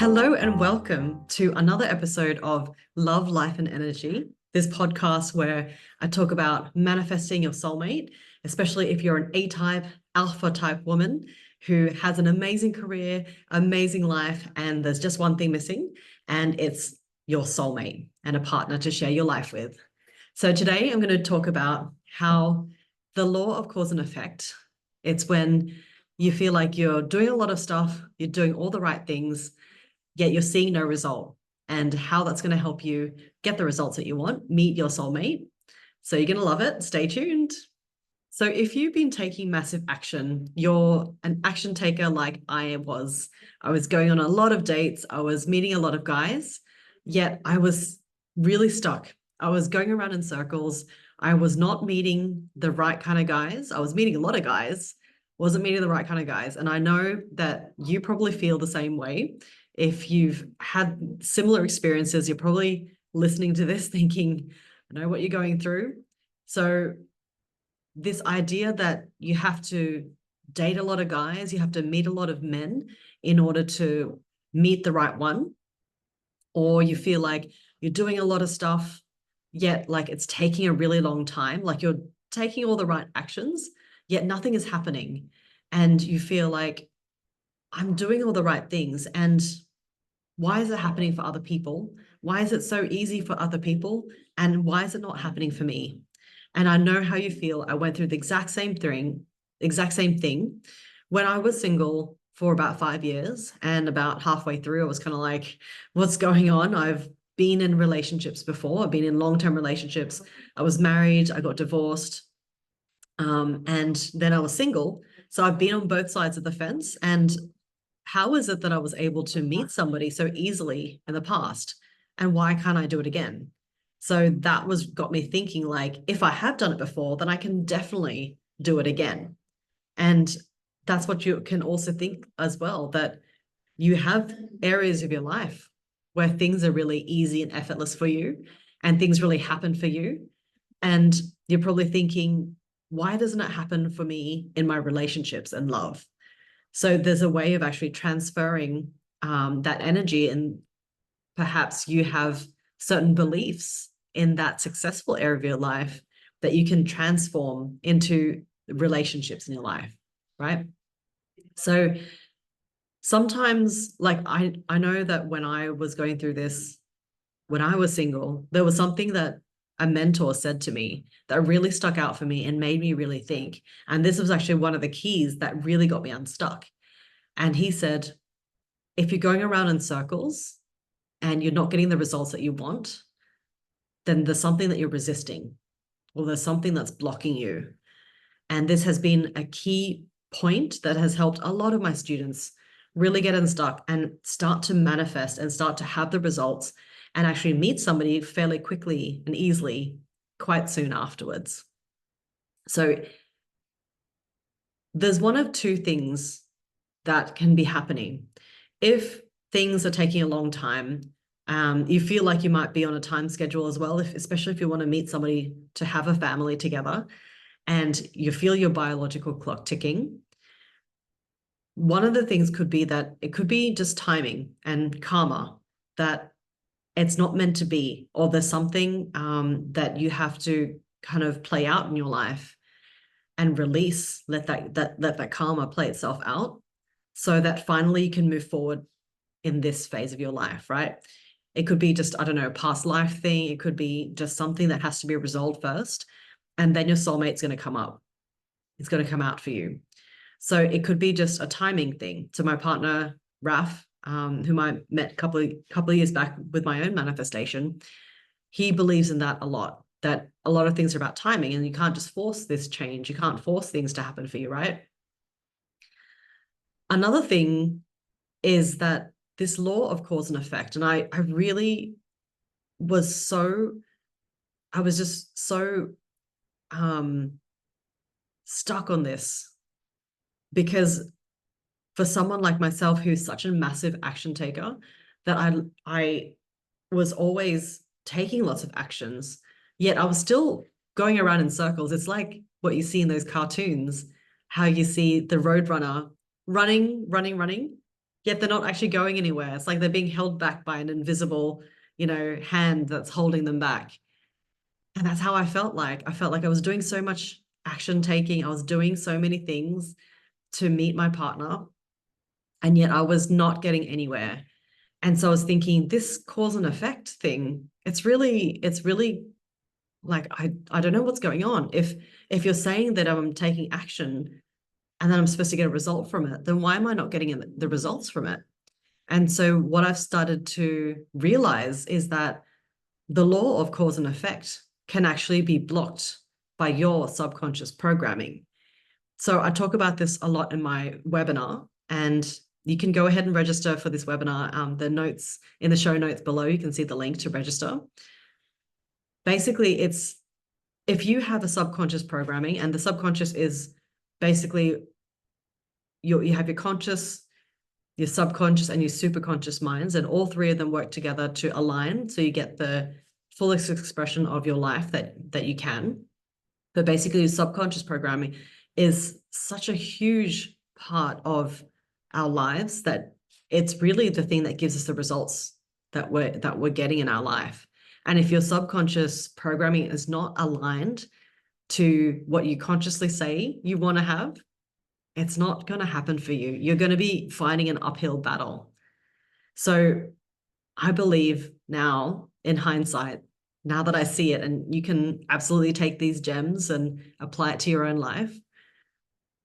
Hello and welcome to another episode of Love, Life and Energy, this podcast where I talk about manifesting your soulmate, especially if you're an A-type, alpha type woman who has an amazing career, amazing life, and there's just one thing missing, and it's your soulmate and a partner to share your life with. So today I'm going to talk about how the law of cause and effect, it's when you feel like you're doing a lot of stuff, you're doing all the right things, yet you're seeing no result, and how that's going to help you get the results that you want, meet your soulmate. So you're going to love it. Stay tuned. So if you've been taking massive action, you're an action taker like I was. I was going on a lot of dates. I was meeting a lot of guys, yet I was really stuck. I was going around in circles. I was not meeting the right kind of guys. I was meeting a lot of guys, wasn't meeting the right kind of guys. And I know that you probably feel the same way. If you've had similar experiences, you're probably listening to this thinking, I know what you're going through. So this idea that you have to date a lot of guys, you have to meet a lot of men in order to meet the right one, or you feel like you're doing a lot of stuff, yet like it's taking a really long time, like you're taking all the right actions, yet nothing is happening. And you feel like I'm doing all the right things, and why is it happening for other people? Why is it so easy for other people? And why is it not happening for me? And I know how you feel. I went through the exact same thing when I was single for about 5 years. And about halfway through, I was kind of like, what's going on? I've been in relationships before. I've been in long-term relationships. I was married. I got divorced. And then I was single. So I've been on both sides of the fence. And how is it that I was able to meet somebody so easily in the past? And why can't I do it again? So that got me thinking, like, if I have done it before, then I can definitely do it again. And that's what you can also think as well, that you have areas of your life where things are really easy and effortless for you, and things really happen for you. And you're probably thinking, why doesn't it happen for me in my relationships and love? So there's a way of actually transferring that energy, and perhaps you have certain beliefs in that successful area of your life that you can transform into relationships in your life, right? So sometimes, like I know that when I was going through this, when I was single, there was something that a mentor said to me that really stuck out for me and made me really think. And this was actually one of the keys that really got me unstuck. And he said, if you're going around in circles and you're not getting the results that you want, then there's something that you're resisting, or there's something that's blocking you. And this has been a key point that has helped a lot of my students really get unstuck and start to manifest and start to have the results and actually meet somebody fairly quickly and easily quite soon afterwards. So there's one of two things that can be happening. If things are taking a long time, you feel like you might be on a time schedule as well, especially if you want to meet somebody to have a family together, and you feel your biological clock ticking. One of the things could be that it could be just timing and karma, that it's not meant to be, or there's something that you have to kind of play out in your life and release, let that karma play itself out, so that finally you can move forward in this phase of your life, right? It could be just, I don't know, a past life thing. It could be just something that has to be resolved first. And then your soulmate's going to come up. It's going to come out for you. So it could be just a timing thing. So my partner, Raf, whom I met a couple of years back with my own manifestation, he believes in that a lot, that a lot of things are about timing, and you can't just force this change. You can't force things to happen for you, right? Another thing is that this law of cause and effect, and I really was I was just so stuck on this, because for someone like myself who's such a massive action taker, that I was always taking lots of actions, yet I was still going around in circles. It's like what you see in those cartoons, how you see the road runner running, running, running, yet they're not actually going anywhere. It's like they're being held back by an invisible, hand that's holding them back. And that's how I felt like. I felt like I was doing so much action taking. I was doing so many things to meet my partner, and yet I was not getting anywhere. And so I was thinking, this cause and effect thing, it's really like, I don't know what's going on. If you're saying that I'm taking action and then I'm supposed to get a result from it, then why am I not getting the results from it? And so what I've started to realize is that the law of cause and effect can actually be blocked by your subconscious programming. So I talk about this a lot in my webinar, and you can go ahead and register for this webinar. The notes in the show notes below, you can see the link to register. Basically, it's if you have a subconscious programming, and the subconscious is basically you have your conscious, your subconscious, and your superconscious minds, and all three of them work together to align so you get the fullest expression of your life that you can. But basically, your subconscious programming is such a huge part of our lives that it's really the thing that gives us the results that we're getting in our life. And if your subconscious programming is not aligned to what you consciously say you want to have, it's not going to happen for you. You're going to be fighting an uphill battle. So I believe now, in hindsight, now that I see it, and you can absolutely take these gems and apply it to your own life,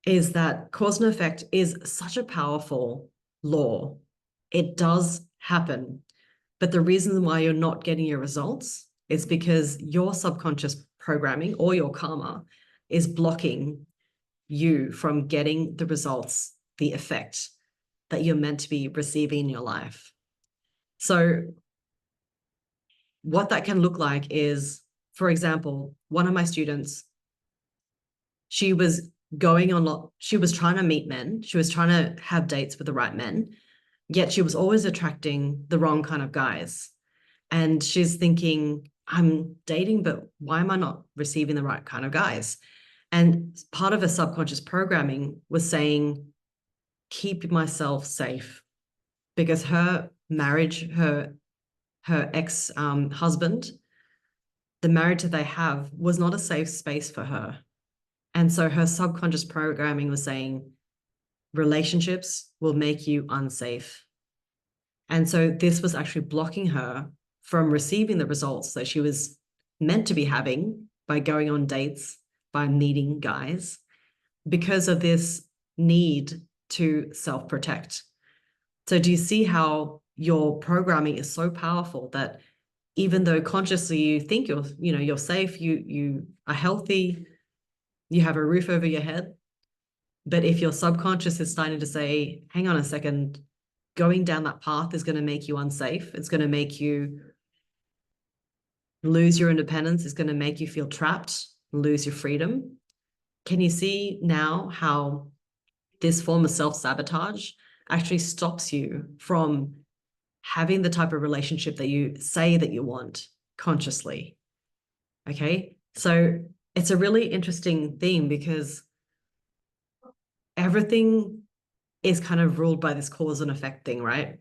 is that cause and effect is such a powerful law. It does happen. But the reason why you're not getting your results is because your subconscious programming or your karma is blocking you from getting the results, the effect that you're meant to be receiving in your life. So what that can look like is, for example, one of my students, she was trying to meet men. She was trying to have dates with the right men, yet she was always attracting the wrong kind of guys. And she's thinking, I'm dating, but why am I not receiving the right kind of guys? And part of her subconscious programming was saying, keep myself safe, because her marriage, her ex-husband, the marriage that they have was not a safe space for her. And so her subconscious programming was saying, relationships will make you unsafe. And so this was actually blocking her from receiving the results that she was meant to be having by going on dates, by meeting guys, because of this need to self-protect. So do you see how your programming is so powerful that even though consciously you think you're safe, you are healthy, you have a roof over your head, but if your subconscious is starting to say, hang on a second, going down that path is going to make you unsafe, it's going to make you lose your independence, it's going to make you feel trapped, lose your freedom. Can you see now how this form of self-sabotage actually stops you from having the type of relationship that you say that you want consciously? Okay, so it's a really interesting theme because everything is kind of ruled by this cause and effect thing, right?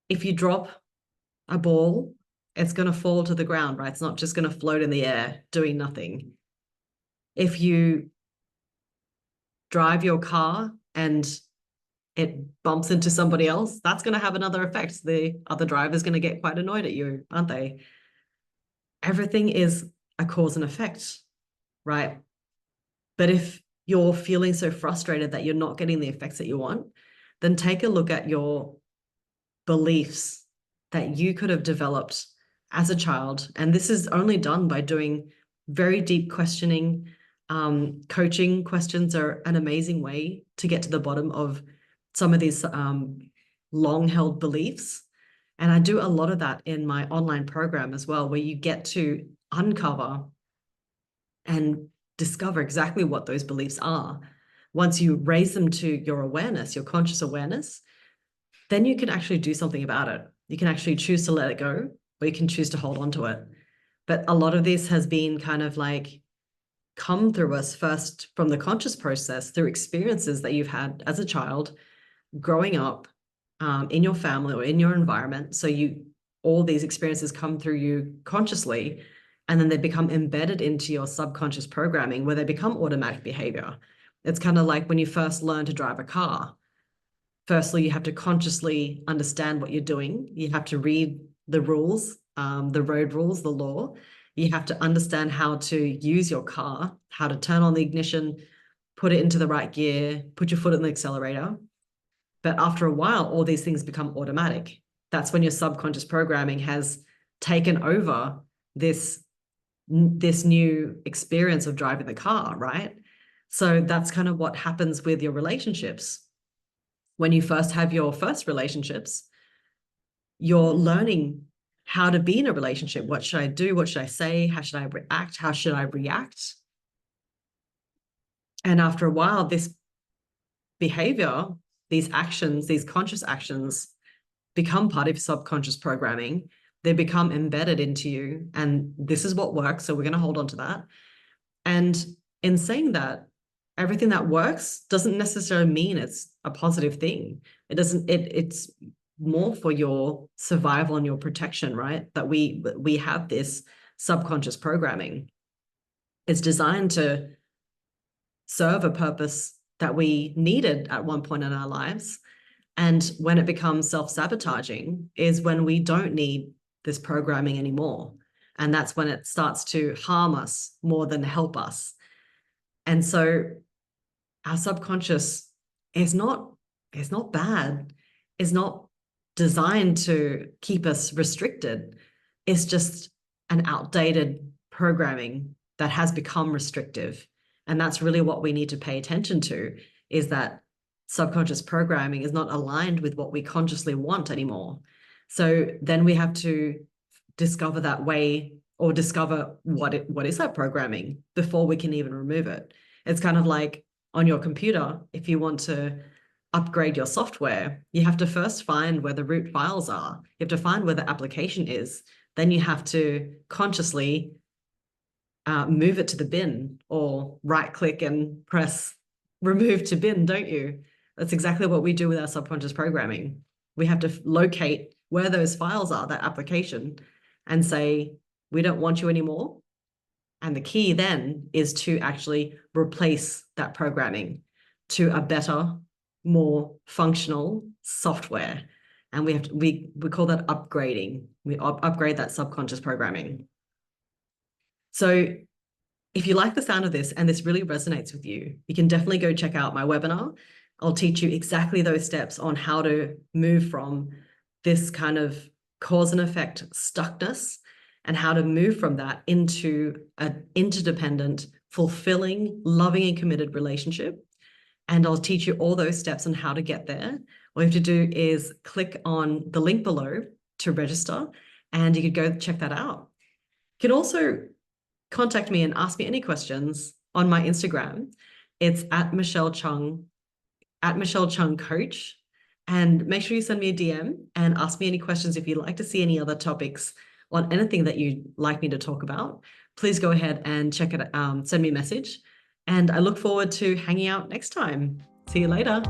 If you drop a ball, it's going to fall to the ground, right? It's not just going to float in the air doing nothing. If you drive your car and it bumps into somebody else, that's going to have another effect. The other driver is going to get quite annoyed at you, aren't they? Everything is a cause and effect, right? But if you're feeling so frustrated that you're not getting the effects that you want, then take a look at your beliefs that you could have developed as a child. And this is only done by doing very deep questioning. Coaching questions are an amazing way to get to the bottom of some of these long-held beliefs. And I do a lot of that in my online program as well, where you get to uncover and discover exactly what those beliefs are. Once you raise them to your awareness, your conscious awareness, then you can actually do something about it. You can actually choose to let it go, or you can choose to hold on to it. But a lot of this has been kind of like come through us first from the conscious process, through experiences that you've had as a child, growing up, in your family or in your environment. So all these experiences come through you consciously, and then they become embedded into your subconscious programming where they become automatic behavior. It's kind of like when you first learn to drive a car. Firstly, you have to consciously understand what you're doing. You have to read the rules, the road rules, the law. You have to understand how to use your car, how to turn on the ignition, put it into the right gear, put your foot on the accelerator. But after a while, all these things become automatic. That's when your subconscious programming has taken over this new experience of driving the car, right? So that's kind of what happens with your relationships. When you first have your first relationships, you're learning how to be in a relationship. What should I do? What should I say? How should I react? How should I react? And after a while, this behavior, these actions, these conscious actions become part of subconscious programming. They become embedded into you. And this is what works. So we're going to hold on to that. And in saying that, everything that works doesn't necessarily mean it's a positive thing. It's more for your survival and your protection, right? That we have this subconscious programming. It's designed to serve a purpose that we needed at one point in our lives. And when it becomes self-sabotaging is when we don't need this programming anymore. And that's when it starts to harm us more than help us. And so our subconscious is not bad, is not designed to keep us restricted. It's just an outdated programming that has become restrictive. And that's really what we need to pay attention to, is that subconscious programming is not aligned with what we consciously want anymore. So then we have to discover that way, or discover what is that programming before we can even remove it. It's kind of like on your computer, if you want to upgrade your software, you have to first find where the root files are. You have to find where the application is. Then you have to consciously move it to the bin, or right click and press remove to bin, don't you? That's exactly what we do with our subconscious programming. We have to locate where those files are, that application, and say, we don't want you anymore. And the key then is to actually replace that programming to a better, more functional software. And we call that upgrading. We upgrade that subconscious programming. So if you like the sound of this and this really resonates with you, you can definitely go check out my webinar. I'll teach you exactly those steps on how to move from this kind of cause and effect stuckness, and how to move from that into an interdependent, fulfilling, loving, and committed relationship. And I'll teach you all those steps on how to get there. All you have to do is click on the link below to register, and you could go check that out. You can also contact me and ask me any questions on my Instagram. It's at Michelle Chung Coach. And make sure you send me a DM and ask me any questions. If you'd like to see any other topics on anything that you'd like me to talk about, please go ahead and check it, send me a message. And I look forward to hanging out next time. See you later.